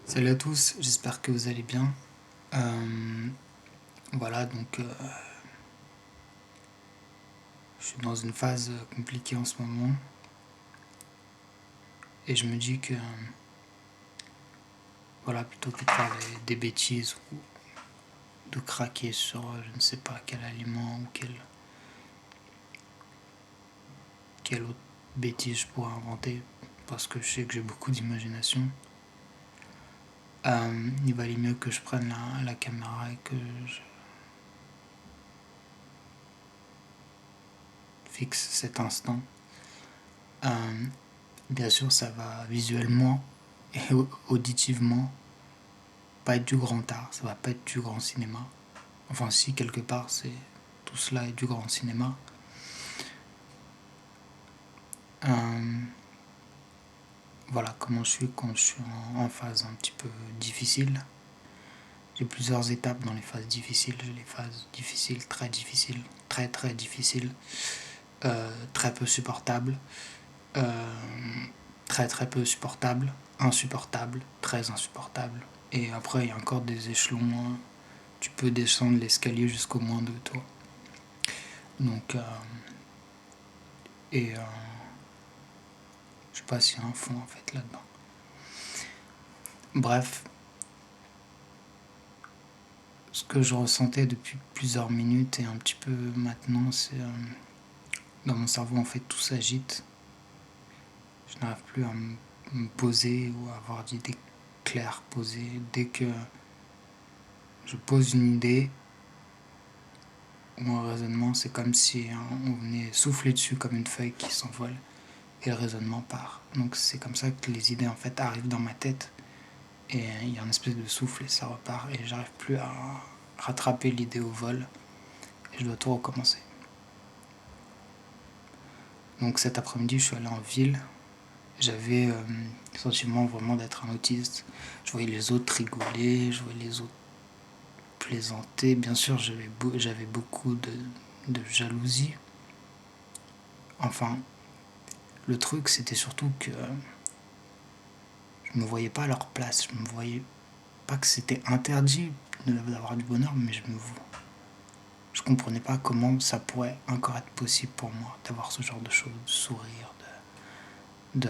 Salut à tous, j'espère que vous allez bien. Euh, voilà, donc je suis dans une phase compliquée en ce moment et je me dis que voilà, plutôt que de faire des bêtises ou de craquer sur je ne sais pas quel aliment ou quelle autre bêtise je pourrais inventer parce que je sais que j'ai beaucoup d'imagination, il valait mieux que je prenne la caméra et que je fixe cet instant. Euh, Bien sûr, ça va visuellement et auditivement pas être du grand art, ça va pas être du grand cinéma. Enfin, si quelque part, c'est tout cela est du grand cinéma. Euh, voilà comment je suis quand je suis en phase un petit peu difficile. J'ai plusieurs étapes dans les phases difficiles. J'ai les phases difficiles, très très difficiles, très peu supportables, euh, très très peu supportables, insupportables, très insupportables. Et après, il y a encore des échelons. Tu peux descendre l'escalier jusqu'au moins de toi. Donc, et je sais pas s'il y a un fond en fait là-dedans. Bref, ce que je ressentais depuis plusieurs minutes et un petit peu maintenant, c'est dans mon cerveau en fait tout s'agite. Je n'arrive plus à me poser ou à avoir d'idées claires posées. Dès que je pose une idée ou un raisonnement, c'est comme si on venait souffler dessus comme une feuille qui s'envole et le raisonnement part. Donc c'est comme ça que les idées en fait arrivent dans ma tête et il y a une espèce de souffle et ça repart et j'arrive plus à rattraper l'idée au vol et je dois tout recommencer. Donc cet après-midi, je suis allé en ville. J'avais le sentiment vraiment d'être un autiste. Je voyais les autres rigoler, je voyais les autres plaisanter. Bien sûr, j'avais beaucoup de jalousie. Enfin, le truc, c'était surtout que je me voyais pas à leur place. Je me voyais pas que c'était interdit d'avoir du bonheur, mais je comprenais pas comment ça pourrait encore être possible pour moi d'avoir ce genre de choses, de sourire, de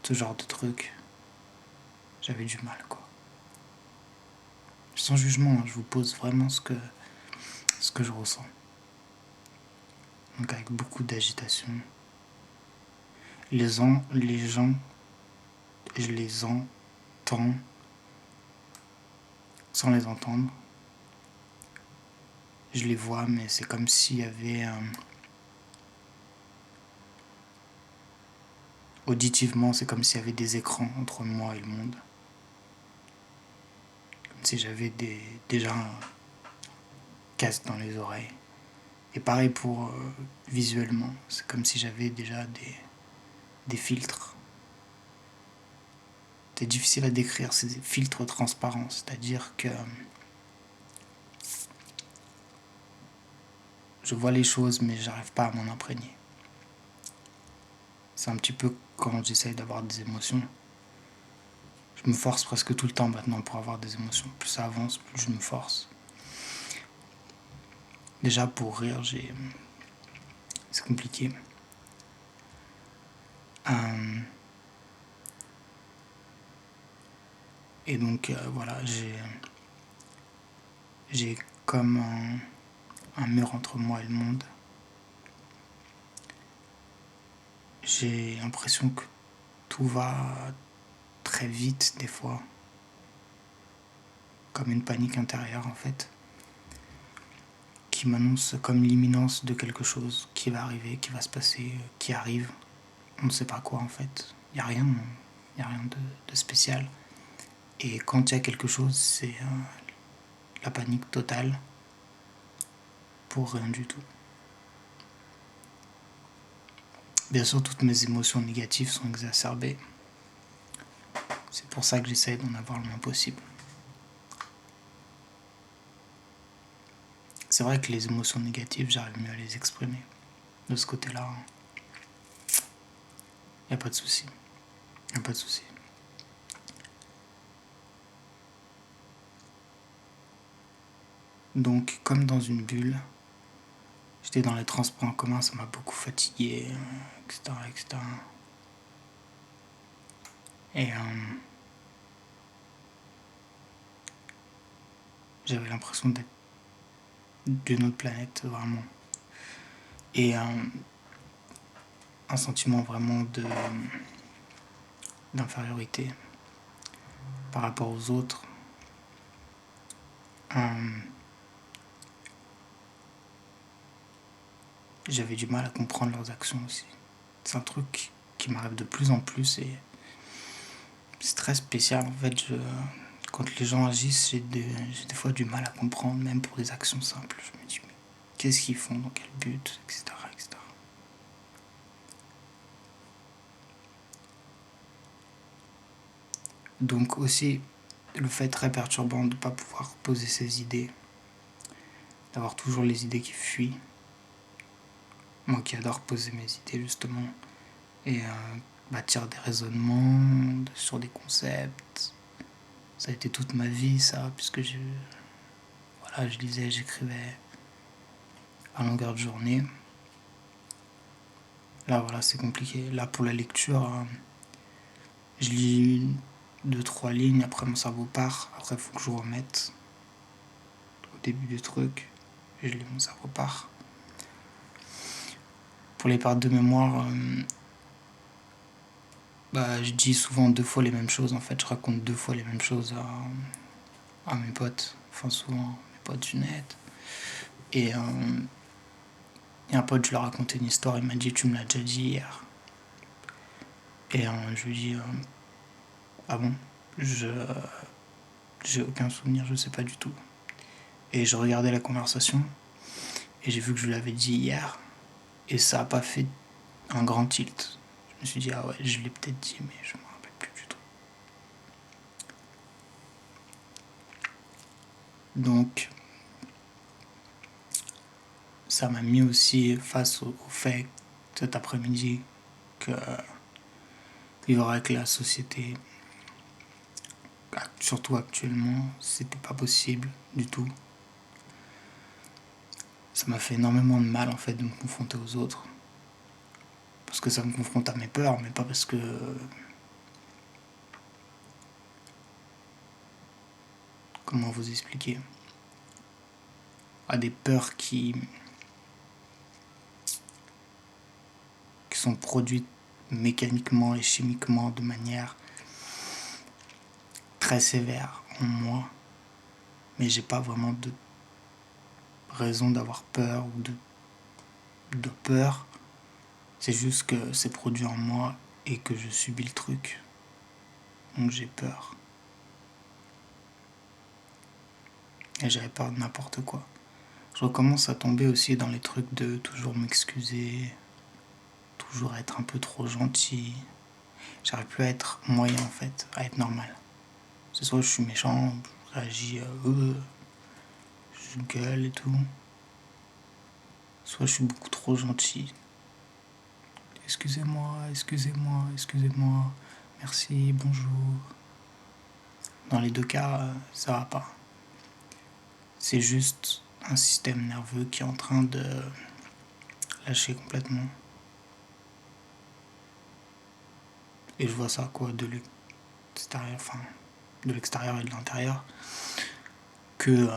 ce genre de trucs. J'avais du mal, quoi. Sans jugement, hein, je vous pose vraiment ce que je ressens. Donc avec beaucoup d'agitation. Les gens, je les entends sans les entendre. Je les vois, mais c'est comme s'il y avait auditivement, c'est comme s'il y avait des écrans entre moi et le monde. Comme si j'avais déjà un casque dans les oreilles. Et pareil pour visuellement, c'est comme si j'avais déjà des filtres. C'est difficile à décrire, c'est des filtres transparents, c'est-à-dire que je vois les choses mais j'arrive pas à m'en imprégner. C'est un petit peu quand j'essaye d'avoir des émotions. Je me force presque tout le temps maintenant pour avoir des émotions. Plus ça avance, plus je me force. Déjà pour rire, c'est compliqué. Euh, et donc voilà, j'ai comme un mur entre moi et le monde. J'ai l'impression que tout va très vite des fois, comme une panique intérieure en fait, qui m'annonce comme l'imminence de quelque chose qui va arriver, qui va se passer, qui arrive. On ne sait pas quoi en fait. Il y a rien de spécial. Et quand il y a quelque chose, c'est la panique totale pour rien du tout. Bien sûr, toutes mes émotions négatives sont exacerbées. C'est pour ça que j'essaye d'en avoir le moins possible. C'est vrai que les émotions négatives, j'arrive mieux à les exprimer. De ce côté-là, il n'y a pas de souci. Il n'y a pas de souci. Donc, comme dans une bulle, j'étais dans les transports en commun, ça m'a beaucoup fatigué, etc., etc. Et j'avais l'impression d'être d'une autre planète, vraiment. Et un sentiment vraiment d'infériorité par rapport aux autres. J'avais du mal à comprendre leurs actions aussi. C'est un truc qui m'arrive de plus en plus et c'est très spécial en fait. Quand les gens agissent, j'ai des fois du mal à comprendre, même pour des actions simples. Je me dis, mais qu'est-ce qu'ils font, dans quel but, etc., etc. Donc aussi, le fait très perturbant de ne pas pouvoir poser ses idées, d'avoir toujours les idées qui fuient. Moi qui adore poser mes idées justement, et bâtir des raisonnements sur des concepts. Ça a été toute ma vie ça, puisque je lisais, j'écrivais à longueur de journée. Là voilà, c'est compliqué. Là pour la lecture, je lis 2-3 lignes, après mon cerveau part, après il faut que je remette au début du truc, et je lis, mon cerveau part. Pour les pertes de mémoire, je dis souvent 2 fois les mêmes choses en fait, je raconte 2 fois les mêmes choses à mes potes, enfin souvent mes potes du net. Et un pote, je lui ai raconté une histoire, il m'a dit tu me l'as déjà dit hier. Et je lui ai dit ah bon, j'ai aucun souvenir, je sais pas du tout. Et je regardais la conversation et j'ai vu que je l'avais dit hier et ça a pas fait un grand tilt. Je me suis dit ah ouais, je l'ai peut-être dit mais je me rappelle plus du tout. Donc ça m'a mis aussi face au fait cet après-midi que vivre avec la société, surtout actuellement, c'était pas possible du tout. Ça m'a fait énormément de mal en fait de me confronter aux autres. Parce que ça me confronte à mes peurs, mais pas parce que... Comment vous expliquer? À des peurs qui sont produites mécaniquement et chimiquement de manière très sévère en moi. Mais j'ai pas vraiment de raison d'avoir peur ou de peur. C'est juste que c'est produit en moi et que je subis le truc. Donc j'ai peur. Et j'avais peur de n'importe quoi. Je recommence à tomber aussi dans les trucs de toujours m'excuser, toujours être un peu trop gentil. J'arrive plus à être moyen en fait, à être normal. C'est soit je suis méchant, je réagis, je gueule et tout. Soit je suis beaucoup trop gentil. Excusez-moi, excusez-moi, excusez-moi, merci, bonjour. Dans les 2 cas, ça va pas. C'est juste un système nerveux qui est en train de lâcher complètement. Et je vois ça quoi de l'extérieur, enfin de l'extérieur et de l'intérieur. Que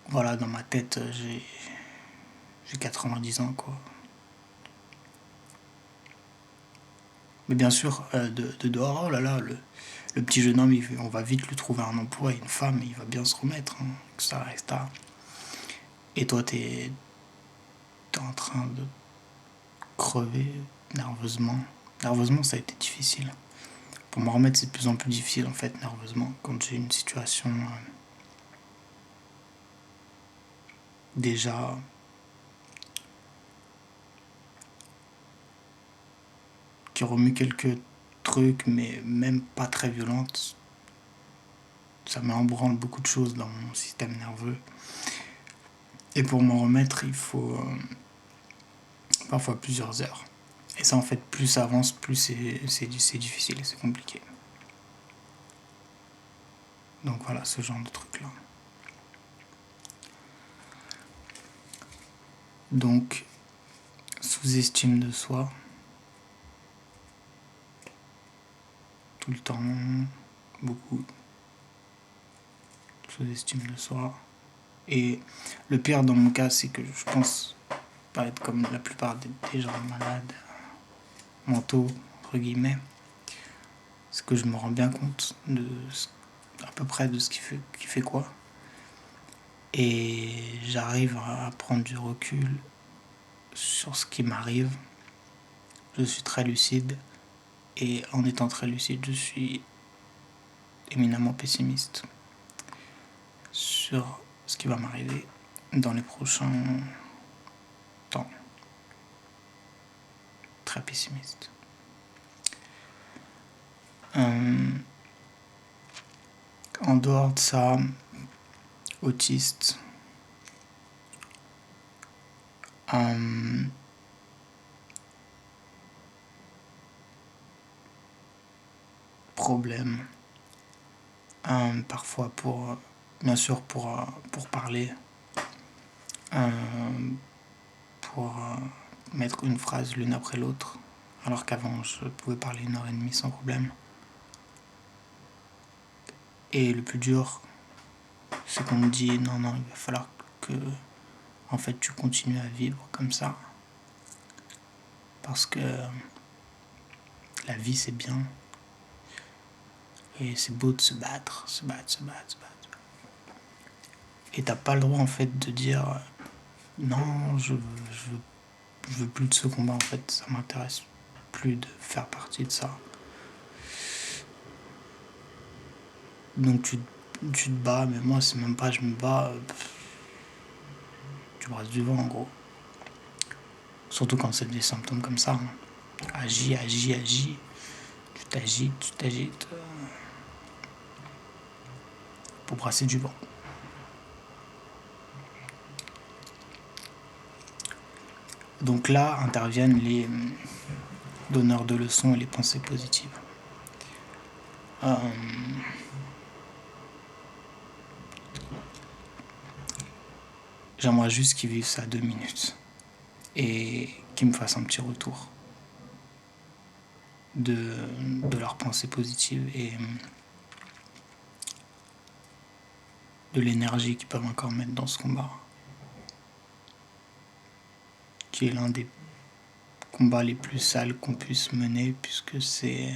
voilà, dans ma tête, j'ai 90 ans quoi. Mais bien sûr, de dehors, oh là là, le petit jeune homme, on va vite lui trouver un emploi et une femme, et il va bien se remettre, hein, etc., etc. Et toi, t'es en train de crever nerveusement. Nerveusement, ça a été difficile. Pour me remettre, c'est de plus en plus difficile, en fait, nerveusement, quand j'ai une situation déjà qui remue quelques trucs, mais même pas très violente. Ça met en branle beaucoup de choses dans mon système nerveux. Et pour m'en remettre, il faut parfois plusieurs heures. Et ça, en fait, plus ça avance, plus c'est difficile et c'est compliqué. Donc voilà, ce genre de truc-là. Donc, sous-estime de soi, tout le temps, beaucoup, sous-estime de soi. Et le pire dans mon cas, c'est que je pense pas être comme la plupart des gens malades, mentaux, entre guillemets. C'est que je me rends bien compte à peu près de ce qui fait quoi. Et j'arrive à prendre du recul sur ce qui m'arrive. Je suis très lucide. Et en étant très lucide, je suis éminemment pessimiste sur ce qui va m'arriver dans les prochains temps. Très pessimiste. En dehors de ça, autiste, problème, parfois bien sûr pour parler, pour mettre une phrase l'une après l'autre, alors qu'avant je pouvais parler 1h30 sans problème. Et le plus dur, c'est qu'on me dit non, il va falloir que en fait tu continues à vivre comme ça, parce que la vie c'est bien, et c'est beau de se battre. Et t'as pas le droit en fait de dire non, je veux plus de ce combat, en fait, ça m'intéresse plus de faire partie de ça. Donc tu te bats, mais moi c'est même pas je me bats, tu brasses du vent en gros. Surtout quand c'est des symptômes comme ça. Agis, tu t'agites pour brasser du vent. Donc là interviennent les donneurs de leçons et les pensées positives. J'aimerais juste qu'ils vivent ça 2 minutes et qu'ils me fassent un petit retour de leurs pensées positives et de l'énergie qu'ils peuvent encore mettre dans ce combat, qui est l'un des combats les plus sales qu'on puisse mener, puisque c'est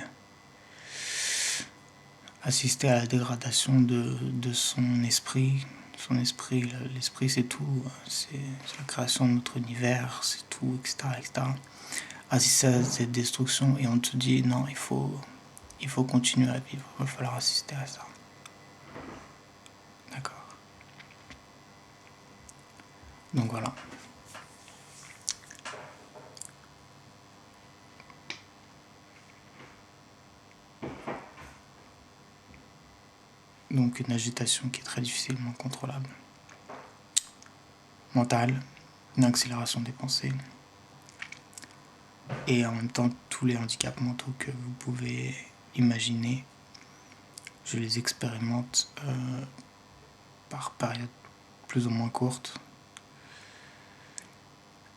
assister à la dégradation de son esprit. Son esprit, l'esprit c'est tout, c'est la création de notre univers, c'est tout, etc. Assister à cette destruction et on te dit non, il faut continuer à vivre, il va falloir assister à ça. D'accord. Donc voilà. Donc une agitation qui est très difficilement contrôlable. Mentale, une accélération des pensées. Et en même temps, tous les handicaps mentaux que vous pouvez imaginer, je les expérimente par période plus ou moins courte.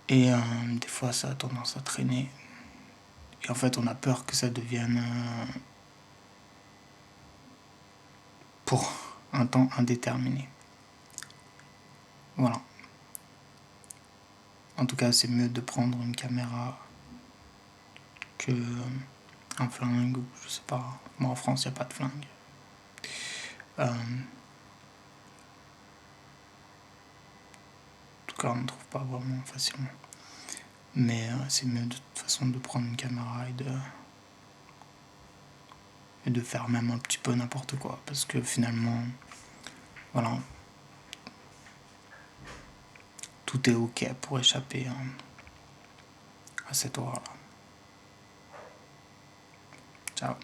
Et des fois, ça a tendance à traîner. Et en fait, on a peur que ça devienne pour un temps indéterminé. Voilà. En tout cas, c'est mieux de prendre une caméra que un flingue, ou je sais pas. Moi, en France, il n'y a pas de flingue. En tout cas, on ne trouve pas vraiment facilement. Mais c'est mieux de toute façon de prendre une caméra et de faire même un petit peu n'importe quoi. Parce que finalement, voilà, tout est ok pour échapper à cette horreur-là. Ciao.